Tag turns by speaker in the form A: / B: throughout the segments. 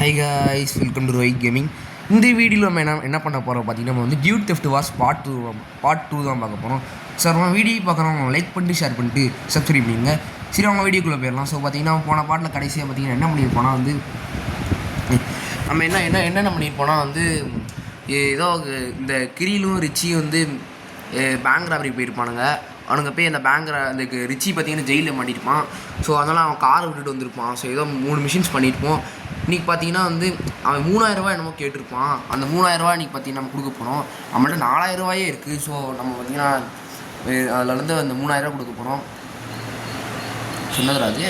A: High guys, welcome to Rohit gaming. இந்த வீடியோவில் நம்ம என்ன பண்ண போகிறோம் பார்த்தீங்கன்னா, நம்ம வந்து dude theft wars part two தான் பார்க்க போகிறோம். சார் நம்ம வீடியோ பார்க்குறவங்க லைக் பண்ணிட்டு ஷேர் பண்ணிட்டு சப்ஸ்கிரைப் பண்ணிங்க. சரி, அவங்க வீடியோக்குள்ளே போயிடலாம். ஸோ பார்த்தீங்கன்னா போன பாட்டில் கடைசியாக பார்த்தீங்கன்னா என்ன பண்ணியிருப்போனா வந்து நம்ம என்னென்ன பண்ணியிருப்போனா வந்து ஏதோ இந்த கிரிலும் ரிச்சியும் வந்து பேங்க் ராபரி போயிருப்பானுங்க. அவனுங்க போய் அந்த அந்த ரிச்சி பார்த்தீங்கன்னா ஜெயிலில் மாட்டியிருப்பான். ஸோ அதனால் அவன் காரை விட்டுட்டு வந்திருப்பான். ஸோ ஏதோ 3 மிஷின்ஸ் பண்ணியிருப்போம். இன்றைக்கி பார்த்தீங்கன்னா வந்து அவன் 3000 என்னமோ கேட்டிருப்பான். அந்த 3000 இன்றைக்கி பார்த்தீங்கன்னா நம்ம கொடுக்க போகிறோம். நம்மள்ட்ட 4000 இருக்குது. ஸோ நம்ம பார்த்தீங்கன்னா அதிலேருந்து அந்த 3000 கொடுக்க போகிறோம். சொன்னதுராது.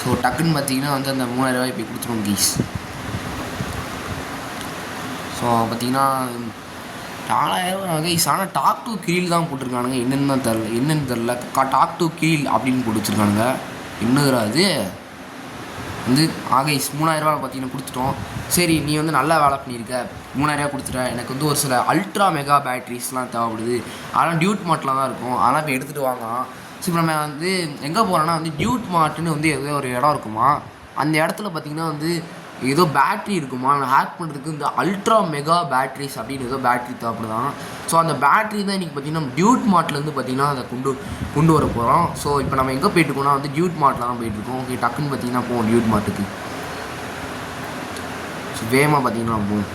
A: ஸோ டக்குன்னு பார்த்தீங்கன்னா வந்து அந்த 3000 போய் கொடுத்துருவோம் கீஸ். ஸோ பார்த்தீங்கன்னா 4000 கைஸ். ஆனால் டாக் டு கீழ் தான் போட்டிருக்கானுங்க. என்னென்னு தெரில டாக் டு கீழ் அப்படின்னு போட்டு வச்சுருக்கானுங்க. என்னதுராது வந்து ஆகைஸ் 3000 பார்த்தீங்கன்னா கொடுத்துட்டோம். சரி, நீ வந்து நல்லா வேலை பண்ணியிருக்க, 3000 கொடுத்துட்ட. எனக்கு வந்து ஒரு சில அல்ட்ரா மெகா பேட்ரிஸ்லாம் தேவைப்படுது. அதெல்லாம் டியூட் மார்ட்டில் தான் இருக்கும். அதெல்லாம் இப்போ எடுத்துகிட்டு வாங்க. ஸோ இப்போ நம்ம வந்து எங்கே போகிறோன்னா வந்து டியூட் மார்ட்டுன்னு வந்து ஏதோ ஒரு இடம் இருக்குமா. அந்த இடத்துல பார்த்திங்கன்னா வந்து ஏதோ பேட்ரி இருக்குமா. ஹேக் பண்ணுறதுக்கு இந்த அல்ட்ரா மெகா பேட்ரிஸ் அப்படின்னு ஏதோ பேட்ரி தேவைப்படுதான். ஸோ அந்த பேட்ரி தான் இன்றைக்கி பார்த்திங்கன்னா டியூட் மார்ட்லேருந்து பார்த்திங்கன்னா அதை கொண்டு வர போகிறோம். ஸோ இப்போ நம்ம எங்கே போயிட்டுருக்கோம்னா வந்து டியூட் மார்ட்டில் தான் போயிட்டுருக்கோம். ஓகே, டக்குன்னு பார்த்திங்கன்னா போவோம் டியூட் மார்ட்டுக்கு. ஸோ வேகமாக பார்த்திங்கன்னா போவோம்.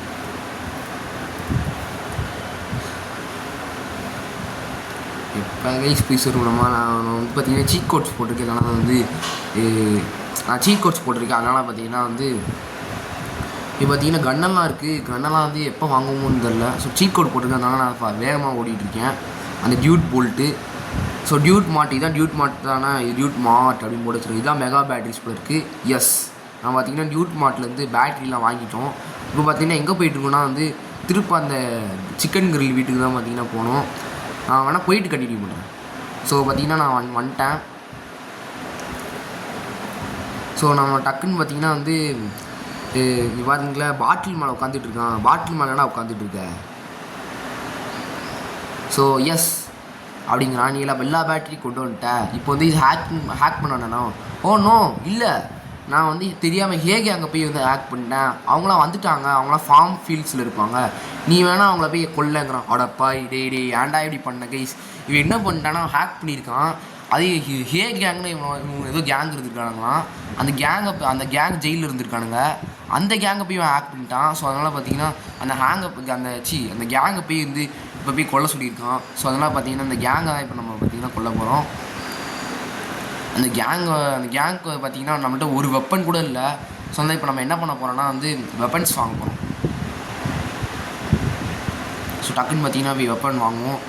A: இப்போ கைஸ் போய் சொல்லணுமா, நான் வந்து பார்த்திங்கன்னா சீட் கோட்ஸ் போட்டிருக்கேன். அதனால் வந்து நான் சீட் கோட்ஸ் போட்டிருக்கேன். அதனால் பார்த்திங்கன்னா வந்து இப்போ பார்த்தீங்கன்னா கன்னெல்லாம் இருக்குது. கன்னெல்லாம் வந்து எப்போ வாங்குவோம்னு தெரில. ஸோ சீட் கோட் போட்டிருக்கனால நான் வேகமாக ஓடிட்டுருக்கேன். அந்த டியூட் போல்ட்டு. ஸோ டியூட் மார்ட் இதான். டியூட் மார்ட் தானே இது, டியூட் மார்ட் அப்படின்னு போட்டு வச்சுருக்கோம். இதான் மெகா பேட்ரிஸ் போல இருக்குது. எஸ், நான் பார்த்தீங்கன்னா டியூட் மார்ட்லேருந்து பேட்ரிலாம் வாங்கிட்டோம். இப்போ பார்த்தீங்கன்னா எங்கே போயிட்டுருக்கோன்னா வந்து திருப்ப அந்த சிக்கன் கிரில் வீட்டுக்கு தான் பார்த்தீங்கன்னா போனோம். நான் வேணால் போயிட்டு கண்டினியூ பண்ணுறேன். ஸோ பார்த்தீங்கன்னா நான் வந்துட்டேன். ஸோ நம்ம டக்குன்னு பார்த்தீங்கன்னா வந்து பாருங்களேன், பாட்டில் மேலே உட்காந்துட்ருக்கான். பாட்டில் மேலேனா உட்காந்துட்ருக்க. ஸோ எஸ் அப்படிங்கிறான். நீ எல்லா பேட்டரி கொண்டு வந்துட்டேன். இப்போ வந்து இது ஹேக் பண்ணனா? ஓ நோ, இல்லை, நான் வந்து தெரியாமல் ஹேகே அங்கே போய் வந்து ஹேக் பண்ணிட்டேன். அவங்களாம் வந்துட்டாங்க. அவங்களாம் ஃபார்ம் ஃபீல்ட்ஸில் இருப்பாங்க. நீ வேணால் அவங்கள போய் கொல்லைங்கிறான். அடப்பா, டே ஏன்டா இப்படி பண்ண கைஸ். இவன் என்ன பண்ணிட்டானா ஹேக் பண்ணியிருக்கான். அது ஹே கேங்னு இவங்க ஏதோ கேங் இருந்திருக்கானுங்களாம். அந்த கேங் ஜெயிலில் இருந்திருக்கானுங்க. அந்த கேங்கை போய் இவன் ஹேக் பண்ணிட்டான். ஸோ அதனால் பார்த்தீங்கன்னா அந்த கேங்கை போய் வந்து இப்போ போய் கொல்ல சொல்லியிருக்கான். ஸோ அதனால் பார்த்தீங்கன்னா அந்த கேங்கை தான் இப்போ நம்ம பார்த்தீங்கன்னா கொல்ல போகிறோம். அந்த கேங்க்கு பார்த்தீங்கன்னா நம்மள்ட்ட ஒரு வெப்பன் கூட இல்லை. ஸோ வந்து இப்போ நம்ம என்ன பண்ண போகிறோன்னா வந்து வெப்பன்ஸ் வாங்க போகிறோம். ஸோ டக்குன்னு பார்த்தீங்கன்னா போய் வெப்பன் வாங்குவோம்.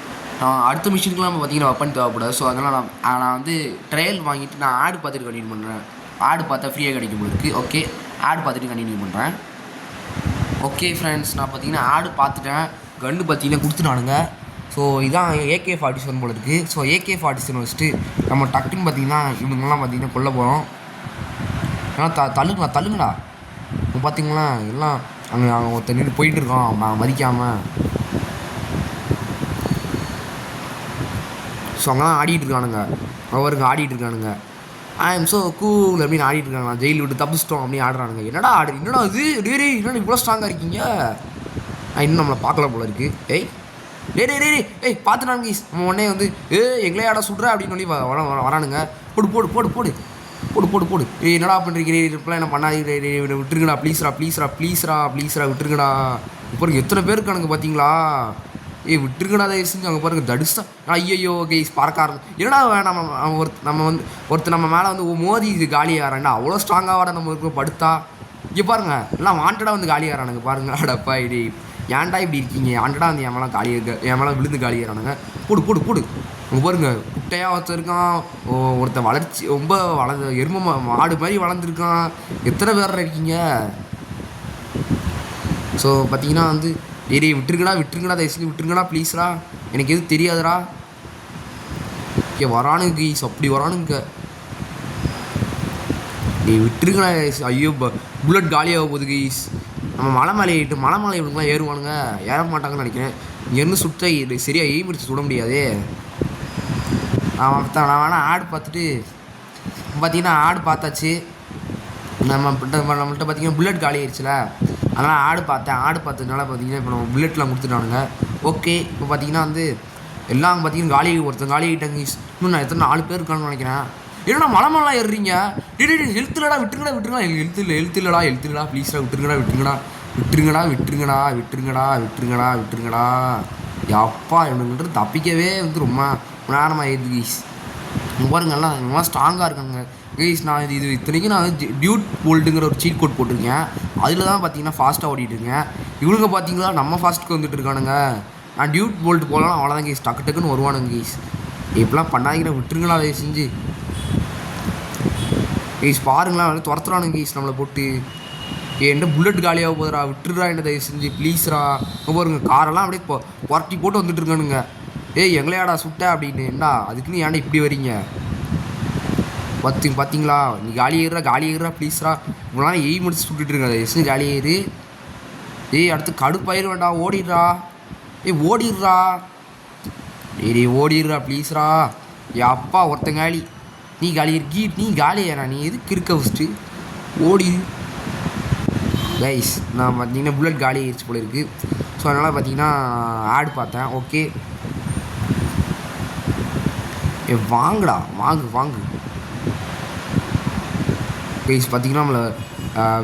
A: அடுத்த மிஷினுக்குலாம் நம்ம பார்த்தீங்கன்னா வெப்பன் தேவைப்படாது. ஸோ அதனால் நான் வந்து ட்ரையல் வாங்கிட்டு நான் ஆடு பார்த்துட்டு கண்டினியூ பண்ணுறேன். ஆடு பார்த்தா ஃப்ரீயாக கிடைக்கும் போது இருக்குது. ஓகே, ஆடு பார்த்துட்டு கண்டினியூ பண்ணுறேன். ஓகே ஃப்ரெண்ட்ஸ், நான் பார்த்தீங்கன்னா ஆடு பார்த்துட்டேன். கன்று பார்த்தீங்கன்னா கொடுத்துட்டானுங்க. ஸோ இதான் AK-47 போல இருக்குது. ஸோ AK-47 வச்சுட்டு நம்ம டக்குன்னு பார்த்தீங்கன்னா இவனுங்கெல்லாம் பார்த்தீங்கன்னா கொல்ல போகிறோம். ஏன்னா தள்ளுங்கடா. இப்போ பார்த்தீங்களா எல்லாம் அங்கே ஒருத்தர் நின்று போயிட்டுருக்கோம் மதிக்காமல். ஸோ அங்கெல்லாம் ஆடிட்டுருக்கானுங்க. அவருக்கு ஆடிட்டுருக்கானுங்க. ஐ எம் ஸோ கூல் அப்படின்னு ஆடிட்டுருக்காங்க. ஜெயில் விட்டு தப்பிச்சிட்டோம் அப்படின்னு ஆடுறானுங்க. என்னடா இது டேரே, என்னடா இவ்வளோ ஸ்ட்ராங்காக இருக்கீங்க. இன்னும் நம்மளை பார்க்கல போல இருக்குது. ஏய் பார்த்துட்டானுங்க. நம்ம உடனே வந்து எங்களே ஆட சுடுற அப்படின்னு சொல்லி வரானுங்க. போடு. என்னடா பண்ணுறீங்க? இப்பெல்லாம் என்ன பண்ணாதீங்க, விட்டுருங்கடா ப்ளீஸ்ரா விட்டுருங்கடா. இப்போ எத்தனை பேர் இருக்கானுங்க பார்த்தீங்களா? விட்டுருக்கடா தயவு செஞ்சு. அங்கே பாருங்க தடுஸ்தா. ஐயோ கைஸ் பறக்காரு. என்னடா வேணாம், ஒருத்தர் நம்ம மேலே வந்து மோதி இது காலியாகிறான்டா. அவ்வளோ ஸ்ட்ராங்காக நம்ம இருக்க படுத்தா. இங்கே பாருங்க எல்லாம் வாண்டடாக வந்து காலியாகிறானுங்க. பாருங்க அடப்பா, இது ஏன்டா இப்படி இருக்கீங்க? வாண்டடாக வந்து என் மேலே விழுந்து காலியாகிறானுங்க. போடு. அங்கே பாருங்க குட்டையாக வச்சுருக்கான். ஒருத்தன் வளர்ச்சி ரொம்ப மாடு மாதிரி வளர்ந்துருக்கான். எத்தனை பேர் இருக்கீங்க? ஸோ பார்த்தீங்கன்னா வந்து விட்டுருங்கடா தயவு செஞ்சு விட்டுருங்கடா ப்ளீஸ்ரா. எனக்கு எதுவும் தெரியாதுடா. வரானுங்க கைஸ், அப்படி வரானுங்க. விட்டுருங்கடா. ஐயோ புல்லட் காலியாக போகுது கைஸ். நம்ம மலை இவனுக்குலாம் ஏறுவானுங்க. ஏற மாட்டாங்கன்னு நினைக்கிறேன். இங்கேருந்து சுட்ட சரியாக எய்ம் எடுத்து சுட முடியாது. நான் வேணால் ஆடு பார்த்துட்டு பார்த்தீங்கன்னா ஆடு பார்த்தாச்சு. நம்மள்கிட்ட பார்த்தீங்கன்னா புல்லட் காலி ஆயிடுச்சுல, அதனால் ஆடு பார்த்ததுனால பார்த்தீங்கன்னா இப்போ நம்ம புல்லட்லாம் கொடுத்துட்டானுங்க. ஓகே, இப்போ பார்த்தீங்கன்னா வந்து எல்லாம் பார்த்தீங்கன்னா ஒருத்தன் காலி ஆகிட்டாங்க. இன்னும் நான் எத்தனை 4 பேர் இருக்கான்னு நினைக்கிறேன். என்னடா மலைமெல்லாம் ஏறுறீங்க? ஹெல்த் இல்லடா, விட்டுருங்கடா. ஹெல்த் இல்லடா ப்ளீஸ்டா, விட்டுருங்கடா. அப்பா இவனுங்கிட்ட தப்பிக்கவே வந்து ரொம்ப நேரமாக ஆயிடுது கைஸ். பாருங்க எல்லாம் ஸ்ட்ராங்காக இருக்காங்க கைஸ். நான் இது இத்தனைக்கும் நான் வந்து டியூட் போல்ட்டுங்கிற ஒரு சீட் கோட் போட்டிருக்கேன். அதில் தான் பார்த்தீங்கன்னா ஃபாஸ்ட்டாக ஓடிட்டுருக்கேன். இவனுங்க பார்த்தீங்களா நம்ம ஃபாஸ்ட்டுக்கு வந்துட்டு இருக்கானுங்க. நான் டியூட் போல்ட்டு போகலாம் அவ்வளோதான் கைஸ், டக்குன்னு வருவானுங்க கைஸ். இப்படிலாம் பண்ணாதீங்கன்னா விட்டுருங்களா அதை செஞ்சு கைஸ். பாருங்களா வந்து துரத்துறானுங்க கைஸ் நம்மளை போட்டு. என்கிட்ட புல்லட் காலியாக போதுடா, விட்டுருடா என்ன தயவு செஞ்சு ப்ளீஸ்ரா. பாருங்க காரெல்லாம் அப்படியே புரட்டி போட்டு வந்துட்டு இருக்கானுங்க. எங்களையாடா சுட்ட அப்படின்னு. ஏண்டா அதுக்குன்னு ஏன்டா இப்படி வரீங்க? பார்த்தீங்களா நீ காலி ஏறுறா ப்ளீஸ்ரா. இவ்வளோ எய் முடிச்சு சுட்டுட்டு இருங்க அதை எஸ் காலி ஏறு. அடுத்து கடுப்பாயிரு வேண்டாம், ஓடிடுறா. ஓடிடுறா ப்ளீஸ்ரா. அப்பா ஒருத்தன் காலி. நீ காலியாரா, நீ எதுக்கு இருக்க ஃபஸ்ட்டு ஓடி கைஸ். நான் பார்த்தீங்கன்னா புல்லட் காலி ஆயிடுச்சு போல இருக்குது. ஸோ அதனால் பார்த்தீங்கன்னா ஆடு பார்த்தேன். ஓகே வாங்குடா, வாங்கு கைஸ். பார்த்தீங்கன்னா நம்மளை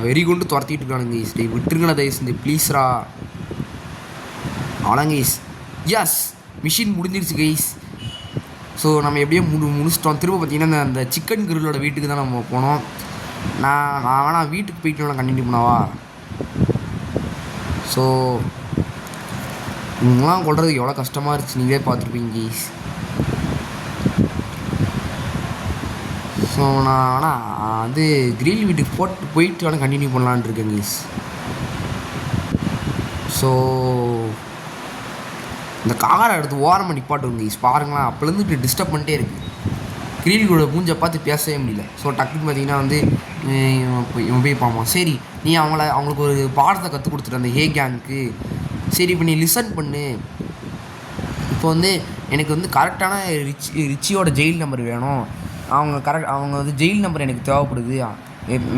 A: வெறி கொண்டு துரத்திட்டு இருக்கானுங்க கைஸ். விட்டுருங்கண்ணா தயவு செஞ்சு ப்ளீஸ்ரா. அவ்வளோங்க கைஸ். எஸ், மிஷின் முடிஞ்சிருச்சு கைஸ். ஸோ நம்ம எப்படியோ முடிச்சிட்டோம். திரும்ப பார்த்தீங்கன்னா அந்த சிக்கன் கிரில்லோட வீட்டுக்கு தான் நம்ம போனோம். நான் வேணா வீட்டுக்கு போயிட்டு கண்டினியூ பண்ணவா? ஸோ இவங்களாம் கொள்றதுக்கு எவ்வளோ கஷ்டமாக இருந்துச்சு நீங்களே பார்த்துருப்பீங்க கைஸ். ஸோ நான் ஆனால் வந்து கிரில் வீட்டுக்கு போயிட்டு வேணால் கண்டினியூ பண்ணலான் இருக்கேன் கைஸ். ஸோ இந்த காரை எடுத்து ஓரமாக நிப்பாட்டுங்க கைஸ். பாருங்களேன் அப்போலேருந்து டிஸ்டர்ப் பண்ணிட்டே இருக்குது. கிரிலோட மூஞ்சை பார்த்து பேசவே முடியல. ஸோ டக்குன்னு பார்த்தீங்கன்னா வந்து இவன் போய் பார்ப்பான். சரி நீ அவங்களுக்கு ஒரு பாடத்தை கற்றுக் கொடுத்துட்டு அந்த ஹே கேங்க்கு. சரி இப்போ நீ லிசன் பண்ணு. இப்போ வந்து எனக்கு வந்து கரெக்டான ரிச்சியோட ஜெயில் நம்பர் வேணும். அவங்க வந்து ஜெயில் நம்பர் எனக்கு தேவைப்படுது.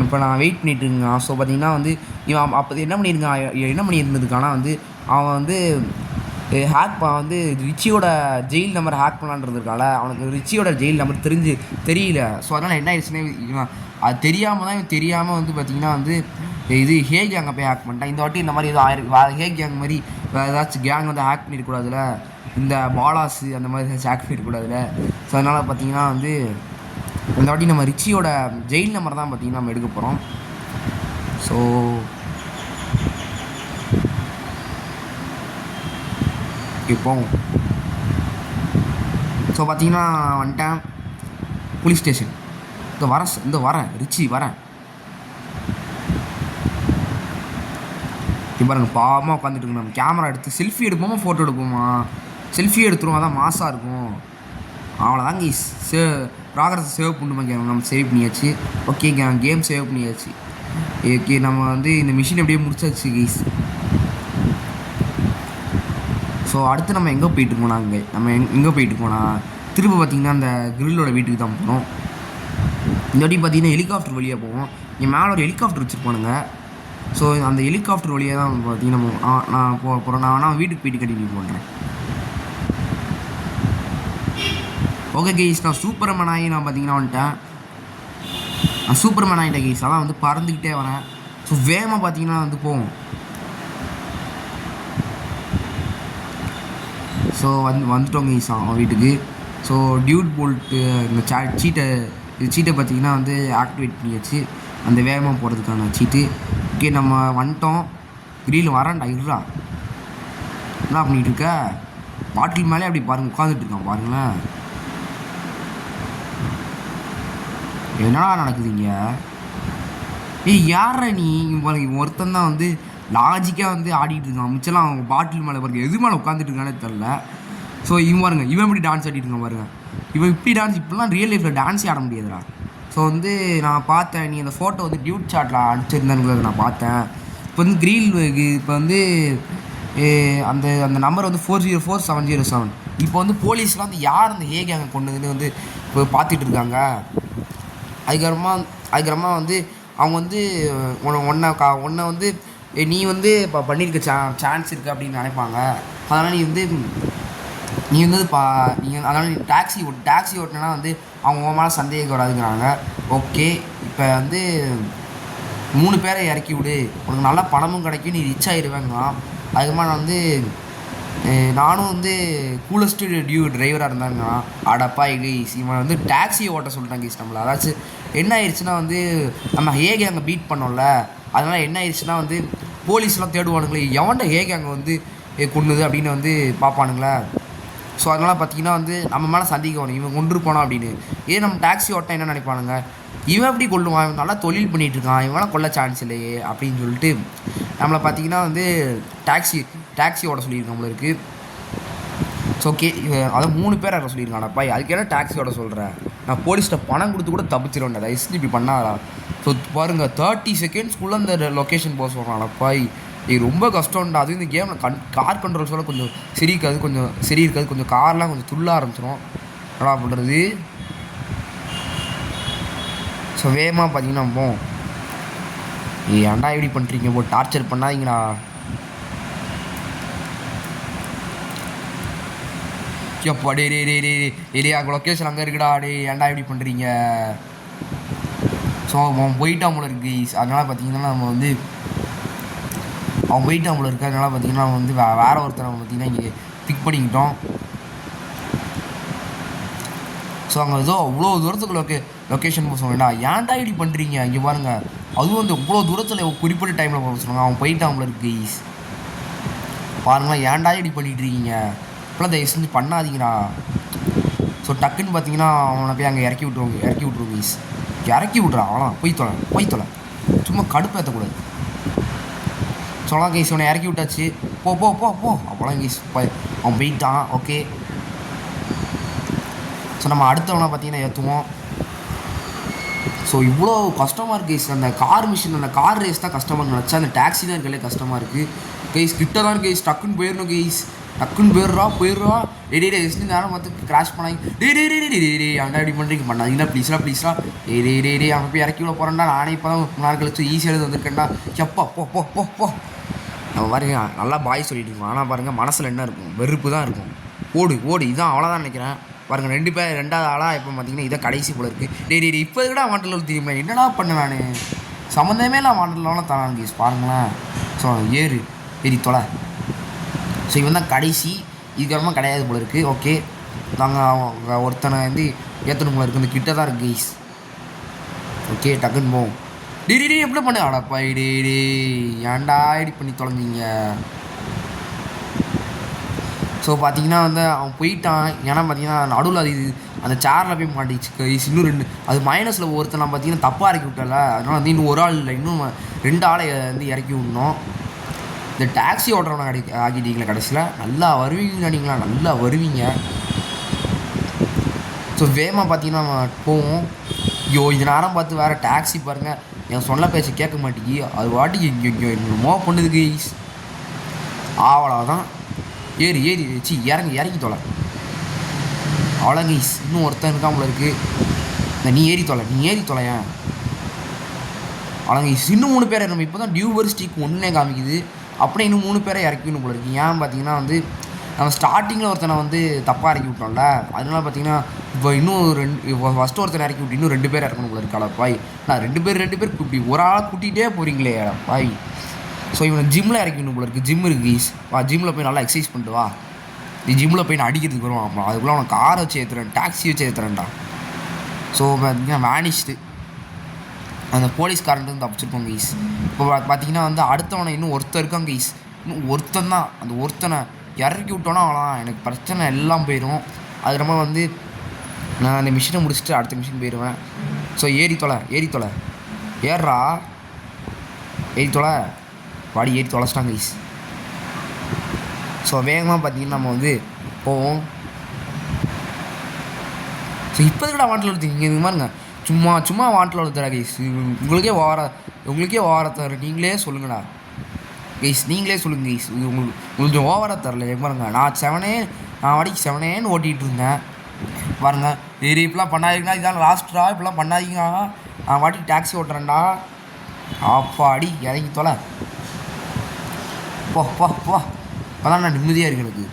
A: இப்போ நான் வெயிட் பண்ணிட்டு இருக்கேன். ஸோ பார்த்தீங்கன்னா வந்து இவன் அப்போ என்ன பண்ணியிருந்ததுக்கான வந்து அவன் வந்து வந்து ரிச்சியோட ஜெயில் நம்பர் ஹேக் பண்ணலான்றதுக்கால அவனுக்கு ரிச்சியோட ஜெயில் நம்பர் தெரியல. ஸோ அதனால் என்ன ஆயிடுச்சுன்னா இவன் அது தெரியாமல் வந்து பார்த்திங்கன்னா வந்து இது ஹே கேங்கை போய் ஹேக் பண்ணிட்டான். இந்த வாட்டி இந்த மாதிரி எதுவும் ஹே கேங் மாதிரி வேறு ஏதாச்சும் கேங் வந்து ஹேக் பண்ணிடக்கூடாதுல, இந்த பாலாஸு அந்த மாதிரி ஏதாச்சும் ஹேக் பண்ணிடக்கூடாதுல. ஸோ அதனால் பார்த்திங்கன்னா வந்து இந்த வாட்டி நம்ம ரிச்சியோட ஜெயில் நம்பர் தான் பார்த்திங்கன்னா நம்ம எடுக்க போகிறோம். ஸோ இப்போ பார்த்தீங்கன்னா வந்துட்டேன் போலீஸ் ஸ்டேஷன். வரேன் ரிச்சி வரேன். இப்போ பாருங்க பாவமாக உட்காந்துட்டு இருக்கு. நம்ம கேமரா எடுத்து செல்ஃபி எடுப்போமா ஃபோட்டோ எடுப்போமா? செல்ஃபி எடுத்துருவோம், அதான் மாசாக இருக்கும். அவ்வளோதாங்க ப்ராக்ரஸ் சேவ் பண்ணுமா? நம்ம சேவ் பண்ணியாச்சு. ஓகே கேம் சேவ் பண்ணியாச்சு. ஓகே நம்ம வந்து இந்த மிஷின் எப்படியே முடிச்சாச்சு கைஸ். ஸோ அடுத்து நம்ம எங்கே போயிட்டு போனால் திரும்ப பார்த்திங்கன்னா அந்த கிரில்லோட வீட்டுக்கு தான் போகணும். இந்த வாட்டி பார்த்திங்கன்னா ஹெலிகாப்டர் வழியாக போவோம். இங்கே மேலே ஒரு ஹெலிகாப்டர் வச்சுருப்பானுங்க. ஸோ அந்த ஹெலிகாப்டர் வழியாக தான் பார்த்திங்கன்னா நான் போகிறேன். நான் வீட்டுக்கு போயிட்டு கண்டினியூ பண்ணுறேன். ஓகே கைஸ், நான் சூப்பர்மேன் ஆகி நான் பார்த்திங்கன்னா வந்துட்டேன். நான் சூப்பர்மேன் ஆகிட்டேன் கைஸ். அதான் வந்து பறந்துக்கிட்டே வரேன். ஸோ வேகமாக பார்த்திங்கன்னா வந்து போவோம். ஸோ வந்துட்டோங்க கைஸ் அவன் வீட்டுக்கு. ஸோ டியூட் போல்ட்டு இந்த சீட்டை பார்த்திங்கன்னா வந்து ஆக்டிவேட் பண்ணியாச்சு, அந்த வேகமாக போகிறதுக்கான சீட்டு. ஓகே நம்ம வந்துட்டோம். கிரில் வரேன்டா இருடா. என்ன பண்ணிகிட்டு இருக்க? பாட்டில் மேலே அப்படி பாருங்கள் உட்காந்துட்டு இருக்கான் பாருங்களேன். என்னடா நடக்குதுங்க? யாரா நீ? பாருங்க ஒருத்தன் தான் வந்து லாஜிக்காக வந்து ஆடிட்டு இருக்கான். மிச்சம்லாம் அவங்க பாட்டில் மேலே பாருங்க எது மேலே உட்காந்துட்டு இருக்கானே தெரில. ஸோ பாருங்க இவன் இப்படி டான்ஸ் ஆடிட்டு இருக்கான் பாருங்க. இவன் இப்படிலாம் ரியல் லைஃப்பில் டான்ஸே ஆட முடியாதுடா. ஸோ வந்து நான் பார்த்தேன், நீ அந்த ஃபோட்டோ வந்து டியூட் சாட்டில் அனுப்பிச்சிருந்தேன்னு நான் பார்த்தேன். இப்போ வந்து இப்போ வந்து அந்த அந்த நம்பர் வந்து 404707. இப்போ வந்து போலீஸ்லாம் வந்து யார் அந்த ஹே கேங்கை கொண்டுன்னு வந்து இப்போ பார்த்துட்டு இருக்காங்க. அதுக்கப்புறமா வந்து அவங்க வந்து உன்னை வந்து நீ வந்து இப்போ பண்ணியிருக்க சான்ஸ் இருக்குது அப்படின்னு நினைப்பாங்க. அதனால் நீ வந்து நீங்கள் அதனால் நீ டாக்ஸி ஓட்டினா வந்து அவங்க மேலே சந்தேகம் வராதுங்கிறாங்க. ஓகே, இப்போ வந்து 3 பேரை இறக்கி விடு, உனக்கு நல்லா பணமும் கிடைக்கும், நீ ரிச் ஆகிடுவேங்களாம். அதுக்கப்புறமா நான் வந்து நானும் வந்து கூலஸ்ட்டு டிரைவராக இருந்தாங்கன்னா அடப்பா கைஸ் இவன் வந்து டாக்ஸியை ஓட்ட சொல்லிட்டாங்க கைஸ் நம்மளை. அதாச்சும் என்ன ஆயிடுச்சுன்னா வந்து நம்ம அங்கே பீட் பண்ணோம்ல, அதனால் என்ன ஆயிடுச்சுன்னா வந்து போலீஸ்லாம் தேடுவானுங்களே எவன்ட அங்கே வந்து கொண்டுது அப்படின்னு வந்து பார்ப்பானுங்களே. ஸோ அதனால் பார்த்தீங்கன்னா வந்து நம்ம மேலே சந்தேகம் வரும், இவன் கொண்டு போனான் அப்படின்னு. இதே நம்ம டாக்ஸி ஓட்ட என்ன நினைப்பானுங்க, இவன் எப்படி கொள்ளுவான், இவன் நல்லா தொழில் பண்ணிகிட்ருக்கான், இவனால் கொல்ல சான்ஸ் இல்லையே அப்படின்னு சொல்லிட்டு நம்மளை பார்த்தீங்கன்னா வந்து டாக்ஸி ஓட சொல்லியிருக்கோம் நம்மளுக்கு. ஸோ ஓகே, அதை 3 பேர் இறக்க சொல்லியிருக்கானப்பா, அதுக்கு என்ன டாக்ஸி ஓட சொல்கிறேன், நான் போலீஸ்கிட்ட பணம் கொடுத்து கூட தப்பிச்சிருவேன், தயவுசெஞ்சு இப்படி பண்ணாதா. ஸோ பாருங்கள் 30 செகண்ட்ஸ்குள்ளே அந்த லொக்கேஷன் போக சொல்கிறானப்பா, இது ரொம்ப கஷ்டம்டா. அதுவும் இந்த கேமில் கார் கண்ட்ரோல் சொல்ல கொஞ்சம் சரி இருக்காது, கொஞ்சம் கார்லாம் கொஞ்சம் துள்ள ஆரம்பிச்சிடும். என்னடா பண்ணுறது. ஸோ வேகமாக பார்த்தீங்கன்னா போம், ஏன்டா எப்படி பண்ணுறீங்க, போ டார்ச்சர் பண்ணாதீங்கடா. எப்பா டே அங்கே லொக்கேஷன் அங்கே இருக்குடா, ஏன்டா எப்படி பண்ணுறீங்க. ஸோ அவன் போயிட்டான் போல இருக்கு. அதனால் பார்த்தீங்கன்னா நம்ம வந்து அவன் போயிட்டான் போல இருக்கு. அதனால் பார்த்தீங்கன்னா நம்ம வந்து வேறு ஒருத்தர் நம்ம பார்த்தீங்கன்னா இங்கே பிக் பண்ணிக்கிட்டோம். ஸோ அங்கே ஏதோ அவ்வளோ தூரத்துக்கு லொக்கேஷன் போக சொன்னா, ஏன்டா இப்படி பண்ணுறீங்க, இங்கே பாருங்கள், அதுவும் வந்து இவ்வளோ தூரத்தில் குறிப்பிட்ட டைமில் போக சொன்னாங்க. அவன் போயிட்டான் போல இருக்கு கைஸ். பாருங்களா, ஏன்டா இப்படி பண்ணிகிட்டு இருக்கீங்க, இப்போலாம் தயவு செஞ்சு பண்ணாதீங்கடா. ஸோ டக்குன்னு பார்த்தீங்கன்னா அவனை போய் அங்கே இறக்கி விட்ருவோம் கைஸ். இறக்கி விட்றா அவனா, போய் தொலை சும்மா கடுப்பேற்றக்கூடாது. சொல்லலாம் கைஸ், அவனை இறக்கி விட்டாச்சு, போ அப்போலாம் கைஸ் அவன் போயிட்டான். ஓகே, ஸோ நம்ம அடுத்தவனை பார்த்தீங்கன்னா ஏற்றுவோம். ஸோ இவ்வளோ கஷ்டமாக இருக்குது கைஸ். அந்த கார் மிஷின், அந்த கார் ரேஸ் தான் கஷ்டமாக நினச்சா, அந்த டாக்ஸி தான் இருக்கலே கஷ்டமாக இருக்குது கைஸ். கிட்ட தான் கைஸ், டக்குன்னு போயிடணும் கைஸ், டக்குன்னு போயிடுறா. டே நேரம் பார்த்து கிராஷ் பண்ணாங்க. டே அண்டா இப்படி பண்ணுறீங்க, பண்ணாதீங்கன்னா ப்ளீஸ்ரா. டே அவன் போய் இறக்கி விட போகிறேன்டா, நானே இப்போ தான் 3 நாள் கழிச்சு ஈஸியாக வந்திருக்கேன்டா. எப்பா போ நம்ம பாருங்க, நல்லா பாய் சொல்லிட்டு இருக்கோம். ஆனால் பாருங்கள் மனசில் என்ன இருக்கும், வெறுப்பு தான் இருக்கும். ஓடு இதான் அவ்வளோதான் நினைக்கிறேன். பாருங்கள் 2 பேர் 2வது ஆளாக இப்போ பார்த்தீங்கன்னா இதான் கடைசி போல இருக்குது. டே இப்போ கூட வாண்டரில் தெரியுமா, என்னடா பண்ண நான் சம்மந்தமே இல்லை வாண்டர்லாம் தரான் கேஸ் பாருங்களேன். ஸோ ஏறி தொலை. ஸோ இவன் தான் கடைசி, இதுக்கப்புறமா கிடையாது போல இருக்குது. ஓகே, நாங்கள் ஒருத்தனை வந்து ஏற்றணும் போல இருக்குது, இந்த கிட்ட தான் இருக்குது கைஸ். ஓகே, டக்குன்னு போவோம். டே எப்படி பண்ணு அடப்பா, ஏன்டா இப்படி பண்ணி தொலைஞ்சிங்க. ஸோ பார்த்தீங்கன்னா வந்து அவன் போயிட்டான். ஏன்னா பார்த்தீங்கன்னா நடுவில் அது அந்த சேரில் போய் மாட்டிச்சு கைஸ். இன்னும் 2 அது மைனஸில் ஒருத்தனை பார்த்தீங்கன்னா தப்பாக இறக்கி விட்டல, அதனால் வந்து இன்னும் ஒரு ஆள் இல்லை, இன்னும் 2 ஆளை வந்து இறக்கி விடணும். இந்த டாக்ஸி ஓட்டுறவனை ஆக்கிட்டீங்களா கடைசியில், நல்லா வருவீங்க. ஸோ வேகமாக பார்த்தீங்கன்னா நம்ம போவோம். இது நேரம் பார்த்து வேறு டாக்ஸி பாருங்கள், என் சொன்ன பேச்சு கேட்க மாட்டேங்கி, அது வாட்டிக்கு இங்கே என்னமோ பண்ணுது கைஸ். அவ்வளோதான், ஏறி இறங்கி தொலை. அவ்வளோ கைஸ், இன்னும் ஒருத்தன் இருக்காமல இருக்குது. நீ ஏறி தொலையேன். அவ்வளோ கைஸ், இன்னும் 3 பேரை நம்ம இப்போ தான் டியூவர்ஸ்டிக் 1 காமிக்குது, அப்படியே இன்னும் 3 பேரை இறக்கணும் போல இருக்குது. ஏன் பார்த்தீங்கன்னா வந்து நம்ம ஸ்டார்டிங்கில் ஒருத்தனை வந்து தப்பாக இறக்கி விட்டோம்ல, அதனால பார்த்தீங்கன்னா இப்போ இன்னும் ஃபஸ்ட்டு ஒருத்தனை இறக்கி விட்டு இன்னும் 2 பேர் இறக்கணும் போல இருக்கா பாய். நான் 2 பேர் இப்படி ஒரு ஆளாக கூட்டிகிட்டே போகிறீங்களே பாய். ஸோ இவனை ஜிம்மில் இறக்கணும் போல இருக்குது. ஜிம் இருக்குது கைஸ், ஜிம்மில் போய் நல்லா எக்ஸசைஸ் பண்ணிட்டு வா. நீ ஜிம்மில் போய் நான் அடிக்கிறதுக்கு வருவான், அப்புறம் அதுக்குள்ளே அவனை காரை வச்சு ஏற்றுறேன், டாக்ஸி வச்சு ஏற்றுறேன்டா. ஸோ பார்த்தீங்கன்னா வேனிஷ்டு அந்த போலீஸ்காரன்ட்டு தப்பிச்சிருப்போம் கைஸ். இப்போ பார்த்தீங்கன்னா வந்து அடுத்தவனை இன்னும் ஒருத்தன் இருக்கான் கைஸ், இன்னும் ஒருத்தன் தான். அந்த ஒருத்தனை இறக்கி விட்டோன்னா அவ்வளோதான், எனக்கு பிரச்சனை எல்லாம் போயிடும். அது ரொம்ப வந்து நான் அந்த மிஷினை முடிச்சுட்டு அடுத்த மிஷின் போயிடுவேன். ஸோ ஏறி தொலை ஏறா வாடி ஏறி தொலைச்சிட்டாங்க கைஸ். ஸோ வேகமாக பார்த்தீங்கன்னா நம்ம வந்து போவோம். ஸோ இப்போ கூட வாண்டில் எடுத்துக்கிங்க, இது மாதிரிங்க சும்மா வாண்டில் எடுத்துறா கைஸ். உங்களுக்கே ஓவராக தர, நீங்களே சொல்லுங்கடா கைஸ், கைஸ். இது உங்களுக்கு ஓவராக தரல பாருங்க. நான் வாடிக்கு 7 ஓட்டிகிட்டு இருந்தேன் பாருங்கள். இப்படிலாம் பண்ணாதீங்கன்னா, இதான் லாஸ்ட்டா, இப்படிலாம் பண்ணாதீங்க. நான் வாட்டிக்கு டாக்ஸி ஓட்டுறேன்டா. அப்பாடி இறங்கி தொலை. போ போ போ. இப்போதான் நான் நிம்மதியாக இருக்கு எனக்கு.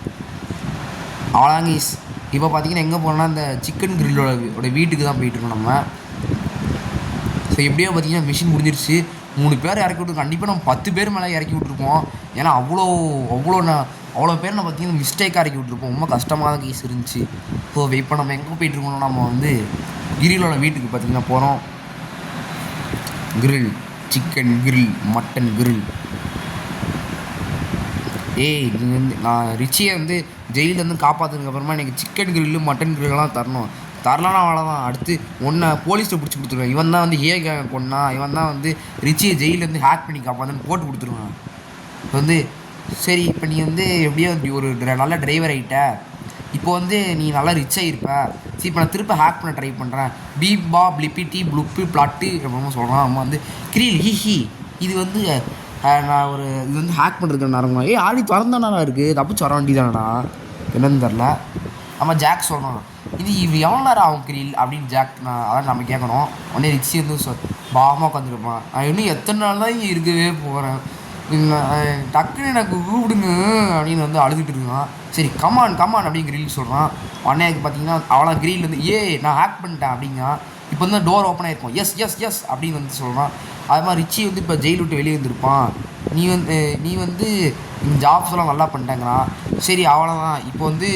A: அவ்வளோதாங்க கைஸ். இப்போ பார்த்தீங்கன்னா எங்கே போனோம்னா இந்த சிக்கன் கிரில்லோட வீட்டுக்கு தான் போயிட்டுருக்கோம் நம்ம. ஸோ எப்படியோ பார்த்தீங்கன்னா மிஷின் முடிஞ்சிருச்சு. 3 பேர் இறக்கி விட்டு கண்டிப்பாக நம்ம 10 பேர் மேலே இறக்கி விட்ருப்போம். ஏன்னா அவ்வளோ பேர் நான் பார்த்தீங்கன்னா மிஸ்டேக்காக இறக்கி விட்ருப்போம். ரொம்ப கஷ்டமாக தான் கேஸ் இருந்துச்சு. ஸோ இப்போ நம்ம எங்கே போயிட்டுருக்கோம்னா நம்ம வந்து கிரிலோட வீட்டுக்கு பார்த்தீங்கன்னா போகிறோம். Grill chicken grill mutton grill. நீங்கள் வந்து நான் ரிச்சியை வந்து ஜெயிலேருந்து காப்பாற்றுனதுக்கப்புறமா எனக்கு சிக்கன் கிரில்லு மட்டன் கிரில்லாம் தரலன்னா அவ்வளோதான். அடுத்து ஒன்றை போலீஸில் பிடிச்சி கொடுத்துருவேன். இவன் தான் வந்து கொன்னா, இவன் தான் வந்து ரிச்சியை ஜெயிலேருந்து ஹேக் பண்ணி காப்பாற்றுன்னு போட்டு கொடுத்துருவான். இப்போ வந்து சரி, இப்போ நீ வந்து எப்படியோ ஒரு நல்ல டிரைவர் ஆகிட்ட. இப்போ வந்து நீ நல்லா ரிச் ஆகிருப்ப. சரி, இப்போ நான் திருப்ப ஹேக் பண்ண ட்ரை பண்ணுறேன். பீப் பா பிளிப்பி டீ ப்ளுப்பு பிளாட்டு அப்படின்னு சொல்கிறான். நம்ம வந்து கிரில் ஹி இது வந்து நான் இது வந்து ஹேக் பண்ணுறதுக்கு நேரம். ஆடி திறந்தானா இருக்குது, தப்பிச்சு வர வேண்டியதானடா, என்னன்னு தெரில. நம்ம ஜாக் சொல்கிறோம், இது எவ்வளோ நேரம் ஆகும் கிரில் அப்படின்னு ஜாக் அதான் நம்ம கேட்கணும். உடனே ரிச்சி வந்து பாவமாக உட்காந்துருப்பான். நான் இன்னும் எத்தனை நாள் தான் இங்கே இருக்கவே போகிறேன், டக்குன்னு எனக்கு கூப்பிடுங்க அப்படின்னு வந்து அழுதுட்டு இருக்கான். சரி கமான் அப்படின்னு கிரில் சொல்கிறான். உடனே பார்த்தீங்கன்னா அவளை கிரில் வந்து நான் ஹேக் பண்ணிட்டேன் அப்படிங்க. இப்போ வந்து டோர் ஓப்பன் ஆகிருக்கும். எஸ் அப்படின்னு வந்து சொல்கிறான். அது மாதிரி ரிச்சி வந்து இப்போ ஜெயில் விட்டு வெளியே வந்துருப்பான். நீ வந்து ஜாப்ஸ்லாம் நல்லா பண்ணிட்டேங்கிறான். சரி அவ்வளோதான். இப்போ வந்து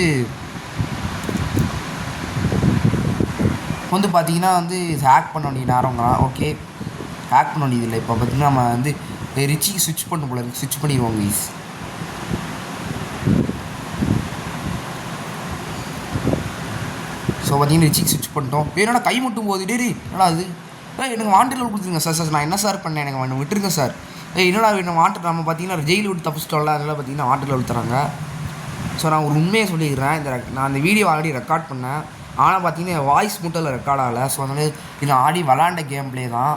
A: பார்த்தீங்கன்னா வந்து ஹேக் பண்ண வேண்டிய நேரங்கிறான். ஓகே, ஹேக் பண்ண வேண்டியது இல்லை. இப்போ பார்த்தீங்கன்னா நம்ம வந்து ரிச்சிக்கு ஸ்விட்ச் பண்ண போல இருக்கு. ஸ்விட்ச் பண்ணிடுவோம் கைஸ். ஸோ பார்த்தீங்கன்னா ரிச்சிக்கு ஸ்விட்ச் பண்ணிட்டோம். என்னடா கை மட்டும் போகுது. என்னடா அது? எனக்கு வாண்டரில் கொடுத்துருங்க சார். நான் என்ன சார் பண்ணேன், எனக்கு விட்டுருங்க சார். என்னடா வேணும் வாண்டர்? நம்ம பார்த்தீங்கன்னா ஜெயிலில் விட்டு தப்பிச்சிட்டோம்ல, அதனால் பார்த்தீங்கன்னா வாண்டரில் விட்டுறாங்க. ஸோ நான் ஒரு உண்மையை சொல்லிக்கிறேன். நான் அந்த வீடியோ ஆல்ரெடி ரெக்கார்ட் பண்ணேன். ஆனால் பார்த்தீங்கன்னா வாய்ஸ் மட்டும் ரெக்கார்ட் ஆகலை. ஸோ அதனால் இது ஆடி விளாண்ட கேம் பிளே தான்.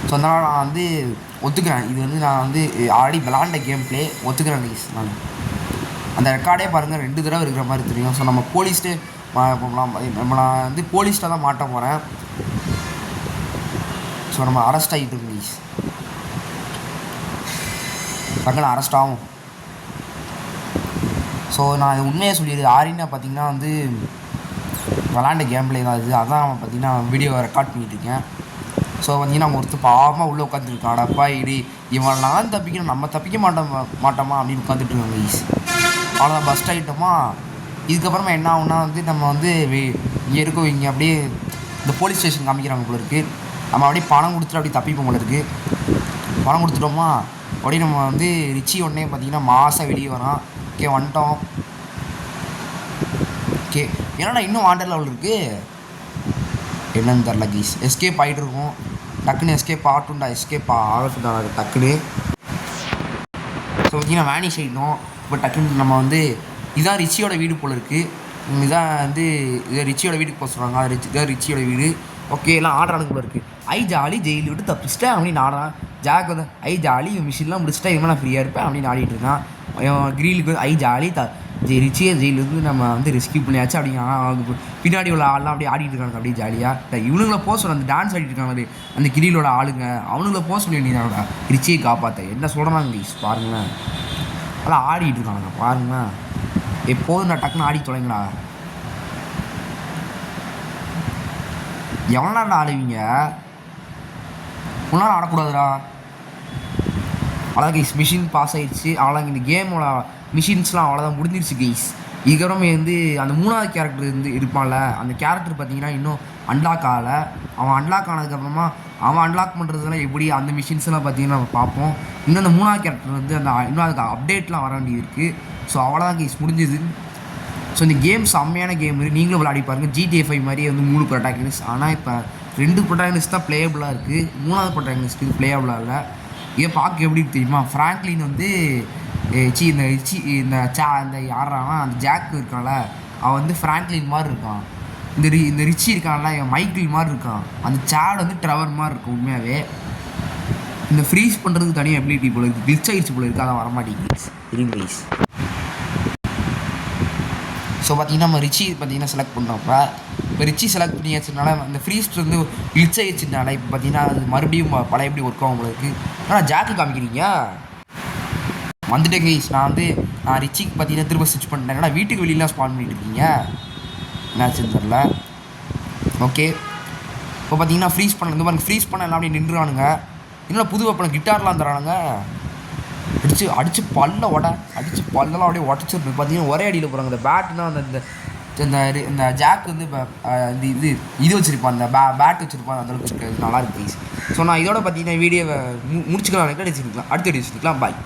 A: ஸோ அதனால் நான் வந்து ஒத்துக்கிறேன். இது வந்து நான் வந்து ஆல்ரெடி விளாண்ட கேம் பிளே ஒத்துக்கிறேன் கைஸ். நான் அந்த ரெக்கார்டே பாருங்கள் 2 தடவை இருக்கிற மாதிரி தெரியும். ஸோ நம்ம போலீஸ்ட்டு நான் வந்து போலீஸ்ட்டாக தான் மாட்ட போகிறேன். ஸோ நம்ம அரெஸ்ட் ஆகிட்டு இருக்கோம் கைஸ். டக்குன்னு அரெஸ்ட் ஆகும். ஸோ நான் உண்மையை சொல்லிடுது. ஆரின்னா பார்த்தீங்கன்னா வந்து விளாண்ட கேம் பிளே தான் இது. அதான் நம்ம பார்த்தீங்கன்னா வீடியோவை ரெக்கார்ட் பண்ணிகிட்ருக்கேன். ஸோ பார்த்தீங்கன்னா ஒருத்தர் பாவமாக உள்ளே உட்காந்துருக்கான். அடப்பா இவன் நான் தப்பிக்கணும், நம்ம தப்பிக்க மாட்டோமா அப்படின்னு உட்காந்துட்ருக்கோம் கைஸ். அவ்வளோதான், பஸ்ட் ஆகிட்டோமா. இதுக்கப்புறமா என்ன ஆகுனா வந்து நம்ம வந்து இங்கே இருக்கோம். இங்கே அப்படியே இந்த போலீஸ் ஸ்டேஷன் காமிக்கிறாங்க போல இருக்குது. நம்ம அப்படியே பணம் கொடுத்துட்டு அப்படியே தப்பிப்போம் போல இருக்குது. பணம் கொடுத்துட்டோமா அப்படியே நம்ம வந்து ரிச்சி உடனே பார்த்தீங்கன்னா மாதம் வெளியே வரான். ஓகே வந்துட்டோம். ஓகே என்னடா இன்னும் வாண்டர் லெவல் இருக்குது என்னன்னு தெரில கீஸ். எஸ்கேப் ஆகிட்டு இருக்கோம். டக்குன்னு எஸ்கேப் ஆகட்டும்டா, எஸ்கேப் ஆகட்டும்டா டக்குன்னு. ஸோ பார்த்தீங்கன்னா வேனிஷ் ஆகிட்டோம். இப்போ டக்குன்னு நம்ம வந்து இதுதான் ரிச்சியோட வீடு போல் இருக்குது. இதுதான் வந்து இதை ரிச்சியோட வீட்டுக்கு போக சொல்கிறாங்க. அது இதான் ரிச்சியோட வீடு. ஓகே எல்லாம் ஆடுறானுக்கு போல இருக்குது. ஜாலி ஜெயிலில் விட்டு தப்பிச்சிட்டேன் அப்படின்னு ஆடுறான். ஜாக் வந்து ஜாலி மிஷின்லாம் முடிச்சுட்டா இவன் நான் ஃப்ரீயாக இருப்பேன் அப்படின்னு ஆடிட்டு இருக்கான். கிரீலுக்கு வந்து ஜாலி ரிச்சியை ஜெயிலிருந்து நம்ம வந்து ரெஸ்கியூ பண்ணியாச்சு அப்படிங்க. பின்னாடி உள்ள ஆள்லாம் அப்படியே ஆடிட்டு இருக்காங்க அப்படியே ஜாலியாக. இவனுங்களை போக சொல்ல அந்த டான்ஸ் ஆடிட்டு இருக்காங்க அந்த கிரீலோட ஆளுங்க. அவனுங்களை போக சொல்லி வேண்டியதானடா ரிச்சியை காப்பாற்ற. என்ன சொல்கிறாங்க கைஸ் பாருங்களேன். அதெல்லாம் ஆடிட்டு இருக்காங்க பாருங்களேன். எப்போதும் நான் டக்குன்னு ஆடி தொலைங்கடா. எவ்வளோ நேரம் ஆடுவீங்க? ஒன்றால் ஆடக்கூடாதுடா. அவ்வளோதான் கைஸ், மிஷின் பாஸ் ஆகிடுச்சு. அவ்வளோதான் இந்த கேமோட மிஷின்ஸ்லாம் அவ்வளோதான் முடிஞ்சிருச்சு கைஸ். இதுக்கப்புறமே வந்து அந்த 3வது கேரக்டர் வந்து இருப்பான்ல, அந்த கேரக்டர் பார்த்தீங்கன்னா இன்னும் அன்லாக் ஆகலை. அவன் அன்லாக் ஆனதுக்கப்புறமா அவன் அன்லாக் பண்ணுறதுலாம் எப்படி அந்த மிஷின்ஸ்லாம் பார்த்தீங்கன்னா நம்ம பார்ப்போம். இன்னும் அந்த 3வது கேரக்டர் வந்து அந்த இன்னும் அதுக்கு அப்டேட்லாம் வர வேண்டியது இருக்குது. ஸோ அவ்வளோதான் கைஸ் முடிஞ்சுது. ஸோ இந்த கேம் செம்மையான கேம் நீங்களும் விளையாடி பாருங்கள். GTA 5 மாதிரியே வந்து 3 ப்ரொட்டாகனிஸ்ட். ஆனால் இப்போ 2 ப்ரொட்டாகனிஸ்ட் தான் பிளேயபுளாக இருக்குது. 3வது ப்ரொட்டாகனிஸ்ட் இது பிளேயபுளாக இல்லை. இதை பார்க்க எப்படி தெரியுமா, ஃப்ராங்க்லின் வந்து இந்த யாரானா அந்த ஜாக் இருக்கான்ல அவன் வந்து ஃப்ராங்க்லின் மாதிரி இருக்கான். இந்த ரிச்சி இருக்கான்ல என் மைக்கிள் மாதிரி இருக்கான். அந்த சேட் வந்து ட்ரெவர் மாதிரி இருக்கும். உண்மையாகவே இந்த ஃப்ரீஸ் பண்ணுறதுக்கு தனியாக எபிலிட்டி போல இருக்குது. கிளிச் ஆகிடுச்சு போல இருக்குது. அதான் வரமாட்டேங்குது ப்ளீஸ். ஸோ பார்த்தீங்கன்னா நம்ம ரிச்சி பார்த்தீங்கன்னா செலக்ட் பண்ணுறப்ப இப்போ ரிச்சி செலக்ட் பண்ணி வச்சதுனால அந்த ஃப்ரீஸ் வந்து கிளிச் ஆகிடுச்சுனால இப்போ பார்த்தீங்கன்னா அது மறுபடியும் பழைய எப்படி ஒர்க் ஆகும் உங்களுக்கு. ஆனால் ஜாக்கு காமிக்கிறீங்க வந்துட்டேன் கைஸ். நான் ரிச்சிக்கு பார்த்தீங்கன்னா திரும்ப ஸ்விட்ச் பண்ணிட்டேன். ஏன்னா வீட்டுக்கு வெளியெலாம் ஸ்பான் பண்ணிட்டு இருக்கீங்க என்னாச்சுன்னு தெரில. ஓகே இப்போ பார்த்தீங்கன்னா ஃப்ரீஸ் பண்ண இந்த மாதிரி ஃப்ரீஸ் பண்ண எல்லாம் அப்படியே நின்றுவானுங்க. இன்னும் புது வெப்பனை கிட்டார்லாம் தரானுங்க. அடித்து பல்லெல்லாம் அப்படியே உடச்சிருக்கு. பார்த்தீங்கன்னா ஒரே அடியில் போகிறாங்க. இந்த பேட்னா அந்த இந்த ஜாக் வந்து இப்போ இது வச்சுருப்பான், அந்த பேட் வச்சுருப்பான், அந்தளவுக்கு இருக்குது. நல்லா இருக்குது ப்ளீஸ். ஸோ நான் இதோட பார்த்தீங்கன்னா வீடியோவை முடிச்சுக்கலாம். அடுத்த வீடியோ வச்சுக்கலாம். பாய்.